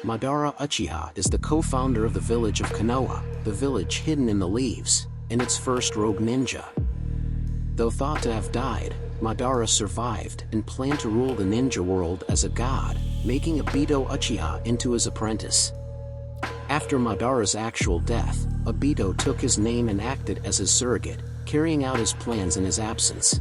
Madara Uchiha is the co-founder of the village of Konoha, the village hidden in the leaves, and its first rogue ninja. Though thought to have died, Madara survived and planned to rule the ninja world as a god, making Obito Uchiha into his apprentice. After Madara's actual death, Obito took his name and acted as his surrogate, carrying out his plans in his absence.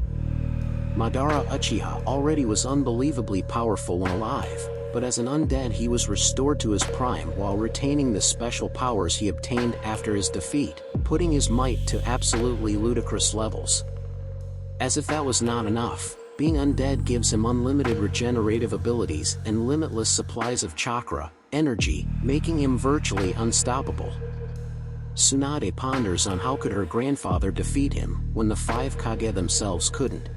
Madara Uchiha already was unbelievably powerful when alive, but as an undead he was restored to his prime while retaining the special powers he obtained after his defeat, putting his might to absolutely ludicrous levels. As if that was not enough, being undead gives him unlimited regenerative abilities and limitless supplies of chakra, energy, making him virtually unstoppable. Tsunade ponders on how could her grandfather defeat him when the five Kage themselves couldn't.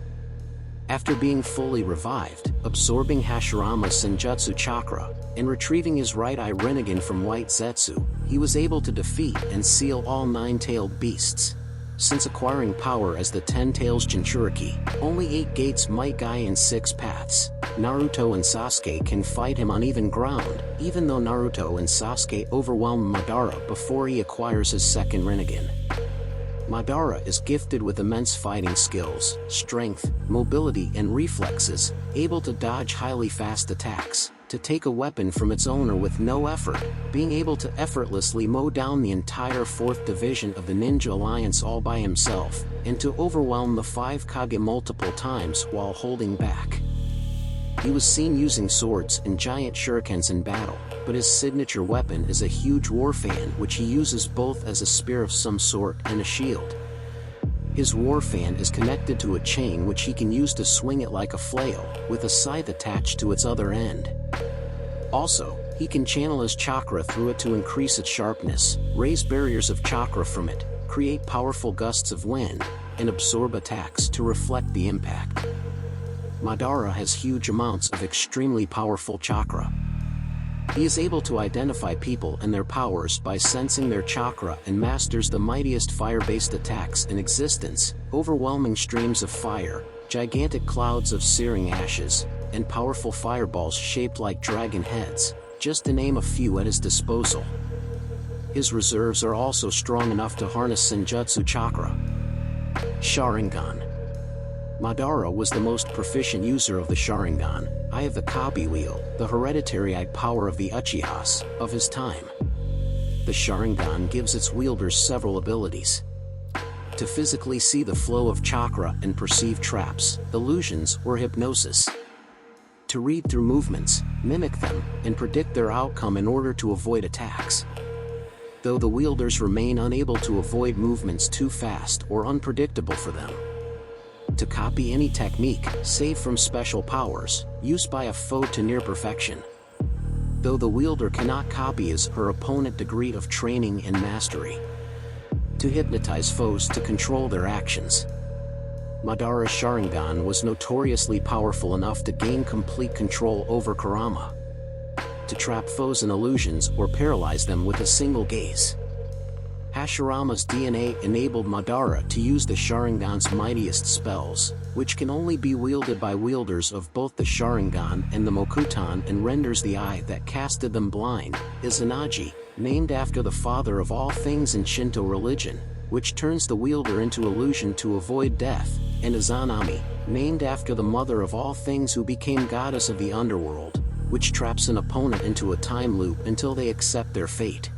After being fully revived, absorbing Hashirama's Senjutsu chakra, and retrieving his right eye Rinnegan from White Zetsu, he was able to defeat and seal all nine-tailed beasts. Since acquiring power as the Ten-Tails Jinchuriki, only 8 gates might guide in 6 paths, Naruto and Sasuke can fight him on even ground, even though Naruto and Sasuke overwhelm Madara before he acquires his second Rinnegan. Madara is gifted with immense fighting skills, strength, mobility and reflexes, able to dodge highly fast attacks, to take a weapon from its owner with no effort, being able to effortlessly mow down the entire 4th division of the Ninja Alliance all by himself, and to overwhelm the 5 Kage multiple times while holding back. He was seen using swords and giant shurikens in battle, but his signature weapon is a huge war fan which he uses both as a spear of some sort and a shield. His war fan is connected to a chain which he can use to swing it like a flail, with a scythe attached to its other end. Also, he can channel his chakra through it to increase its sharpness, raise barriers of chakra from it, create powerful gusts of wind, and absorb attacks to reflect the impact. Madara has huge amounts of extremely powerful chakra. He is able to identify people and their powers by sensing their chakra and masters the mightiest fire-based attacks in existence, overwhelming streams of fire, gigantic clouds of searing ashes, and powerful fireballs shaped like dragon heads, just to name a few at his disposal. His reserves are also strong enough to harness Senjutsu chakra. Sharingan. Madara was the most proficient user of the Sharingan, Eye of the Copy Wheel, the hereditary eye power of the Uchihas of his time. The Sharingan gives its wielders several abilities. To physically see the flow of chakra and perceive traps, illusions, or hypnosis. To read through movements, mimic them, and predict their outcome in order to avoid attacks. Though the wielders remain unable to avoid movements too fast or unpredictable for them. To copy any technique, save from special powers, used by a foe to near perfection. Though the wielder cannot copy his or her opponent's degree of training and mastery. To hypnotize foes to control their actions. Madara's Sharingan was notoriously powerful enough to gain complete control over Kurama. To trap foes in illusions or paralyze them with a single gaze. Hashirama's DNA enabled Madara to use the Sharingan's mightiest spells, which can only be wielded by wielders of both the Sharingan and the Mokuton, and renders the eye that casted them blind, Izanagi, named after the father of all things in Shinto religion, which turns the wielder into illusion to avoid death, and Izanami, named after the mother of all things who became goddess of the underworld, which traps an opponent into a time loop until they accept their fate.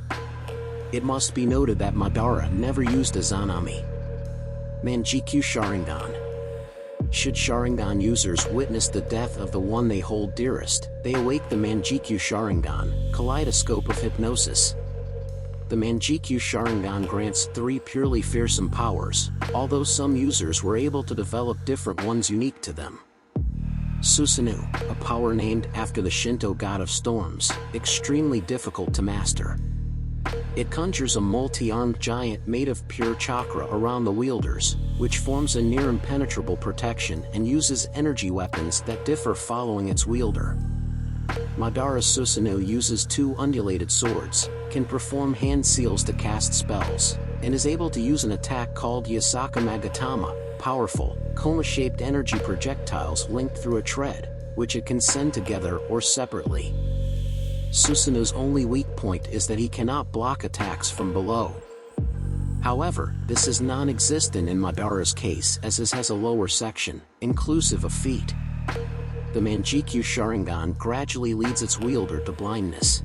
It must be noted that Madara never used Izanami. Manjikyu Sharingan. Should Sharingan users witness the death of the one they hold dearest, they awake the Manjikyu Sharingan, kaleidoscope of hypnosis. The Manjikyu Sharingan grants 3 purely fearsome powers, although some users were able to develop different ones unique to them. Susanoo, a power named after the Shinto god of storms, extremely difficult to master. It conjures a multi-armed giant made of pure chakra around the wielders, which forms a near impenetrable protection and uses energy weapons that differ following its wielder. Madara's Susanoo uses 2 undulated swords, can perform hand seals to cast spells, and is able to use an attack called Yasaka Magatama, powerful, coma-shaped energy projectiles linked through a tread, which it can send together or separately. Susanu's only weak point is that he cannot block attacks from below. However, this is non-existent in Madara's case as his has a lower section, inclusive of feet. The Manjikyu Sharingan gradually leads its wielder to blindness.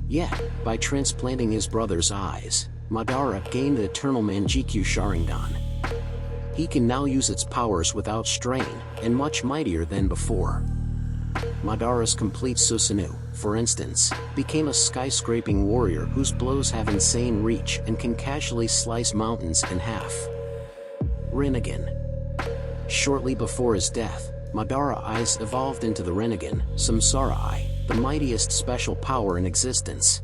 Yet, by transplanting his brother's eyes, Madara gained the eternal Manjikyu Sharingan. He can now use its powers without strain, and much mightier than before. Madara's complete Susanoo, for instance, became a skyscraping warrior whose blows have insane reach and can casually slice mountains in half. Rinnegan. Shortly before his death, Madara Eyes evolved into the Rinnegan, Samsara Eye, the mightiest special power in existence.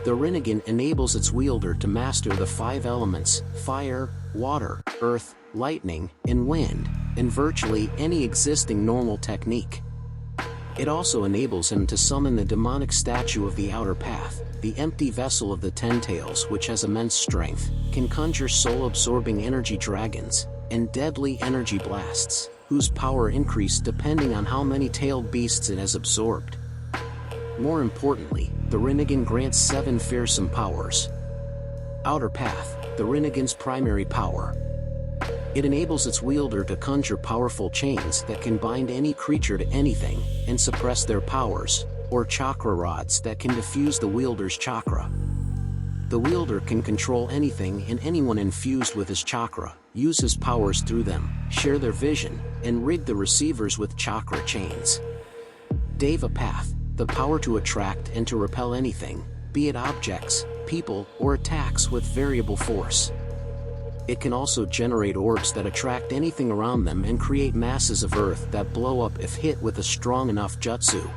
The Rinnegan enables its wielder to master the 5 elements, fire, water, earth, lightning, and wind, in virtually any existing normal technique. It also enables him to summon the demonic statue of the Outer Path, the empty vessel of the Ten Tails which has immense strength, can conjure soul-absorbing energy dragons, and deadly energy blasts, whose power increase depending on how many tailed beasts it has absorbed. More importantly, the Rinnegan grants 7 fearsome powers. Outer Path, the Rinnegan's primary power. It enables its wielder to conjure powerful chains that can bind any creature to anything, and suppress their powers, or chakra rods that can diffuse the wielder's chakra. The wielder can control anything and anyone infused with his chakra, use his powers through them, share their vision, and rig the receivers with chakra chains. Deva Path, the power to attract and to repel anything, be it objects, people, or attacks with variable force. It can also generate orbs that attract anything around them and create masses of earth that blow up if hit with a strong enough jutsu.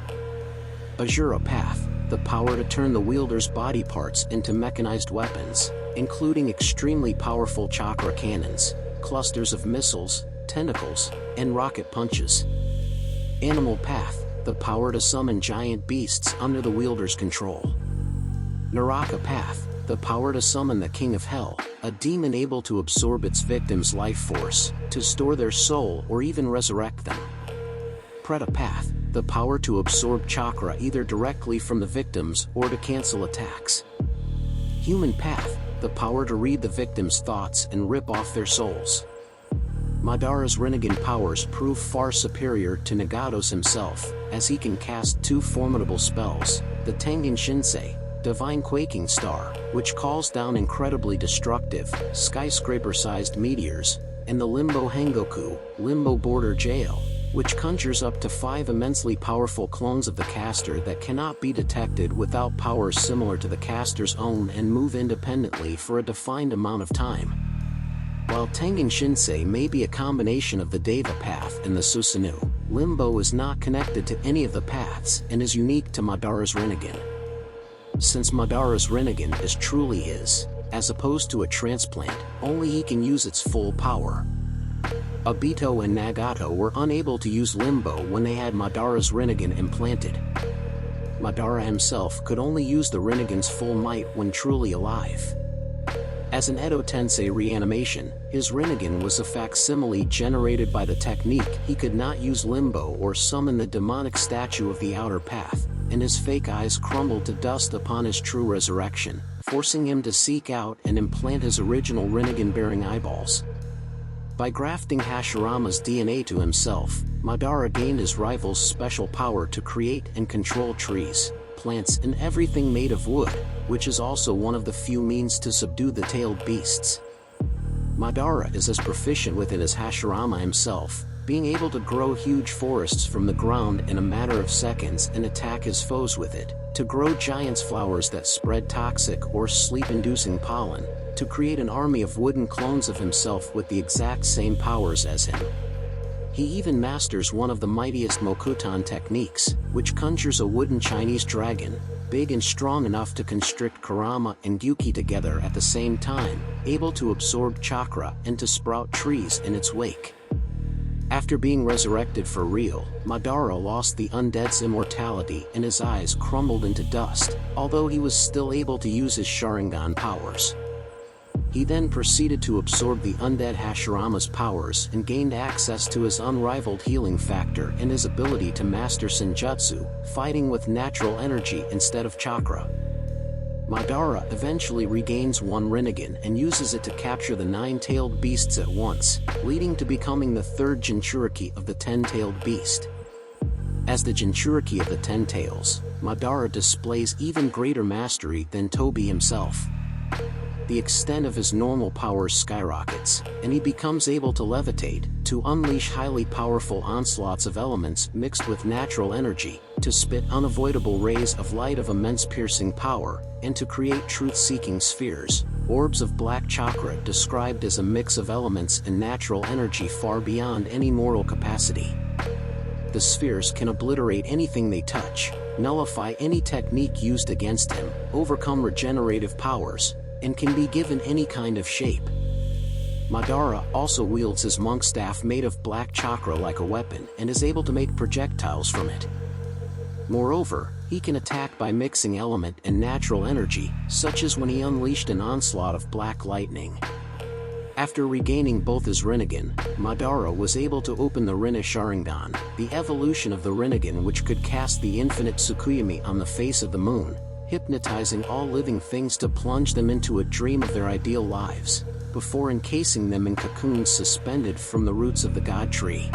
Asura Path, the power to turn the wielder's body parts into mechanized weapons, including extremely powerful chakra cannons, clusters of missiles, tentacles, and rocket punches. Animal Path, the power to summon giant beasts under the wielder's control. Naraka Path, the power to summon the King of Hell, a demon able to absorb its victim's life force, to store their soul or even resurrect them. Preta Path, the power to absorb chakra either directly from the victims or to cancel attacks. Human Path, the power to read the victim's thoughts and rip off their souls. Madara's Rinnegan powers prove far superior to Nagato's himself, as he can cast 2 formidable spells, the Tengen Shinsei, Divine Quaking Star, which calls down incredibly destructive, skyscraper-sized meteors, and the Limbo Hengoku, Limbo Border Jail, which conjures up to 5 immensely powerful clones of the caster that cannot be detected without powers similar to the caster's own and move independently for a defined amount of time. While Tengen Shinsei may be a combination of the Deva Path and the Susanoo, Limbo is not connected to any of the paths and is unique to Madara's Rinnegan. Since Madara's Rinnegan is truly his, as opposed to a transplant, only he can use its full power. Obito and Nagato were unable to use Limbo when they had Madara's Rinnegan implanted. Madara himself could only use the Rinnegan's full might when truly alive. As an Edo Tensei reanimation, his Rinnegan was a facsimile generated by the technique. He could not use Limbo or summon the demonic statue of the Outer Path, and his fake eyes crumbled to dust upon his true resurrection, forcing him to seek out and implant his original Rinnegan-bearing eyeballs. By grafting Hashirama's DNA to himself, Madara gained his rival's special power to create and control trees, plants, and everything made of wood, which is also one of the few means to subdue the tailed beasts. Madara is as proficient with it as Hashirama himself, being able to grow huge forests from the ground in a matter of seconds and attack his foes with it, to grow giant's flowers that spread toxic or sleep-inducing pollen, to create an army of wooden clones of himself with the exact same powers as him. He even masters one of the mightiest Mokutan techniques, which conjures a wooden Chinese dragon, big and strong enough to constrict Kurama and Gyuki together at the same time, able to absorb chakra and to sprout trees in its wake. After being resurrected for real, Madara lost the undead's immortality and his eyes crumbled into dust, although he was still able to use his Sharingan powers. He then proceeded to absorb the undead Hashirama's powers and gained access to his unrivaled healing factor and his ability to master Senjutsu, fighting with natural energy instead of chakra. Madara eventually regains one Rinnegan and uses it to capture the 9-tailed beasts at once, leading to becoming the third Jinchuriki of the 10-tailed beast. As the Jinchuriki of the 10 tails, Madara displays even greater mastery than Tobi himself. The extent of his normal powers skyrockets, and he becomes able to levitate, to unleash highly powerful onslaughts of elements mixed with natural energy, to spit unavoidable rays of light of immense piercing power, and to create truth-seeking spheres, orbs of black chakra described as a mix of elements and natural energy far beyond any mortal capacity. The spheres can obliterate anything they touch, nullify any technique used against him, overcome regenerative powers, and can be given any kind of shape. Madara also wields his monk staff made of black chakra like a weapon and is able to make projectiles from it. Moreover, he can attack by mixing element and natural energy, such as when he unleashed an onslaught of black lightning. After regaining both his Rinnegan, Madara was able to open the Rinne Sharingan, the evolution of the Rinnegan which could cast the infinite Tsukuyomi on the face of the moon, hypnotizing all living things to plunge them into a dream of their ideal lives, before encasing them in cocoons suspended from the roots of the god tree.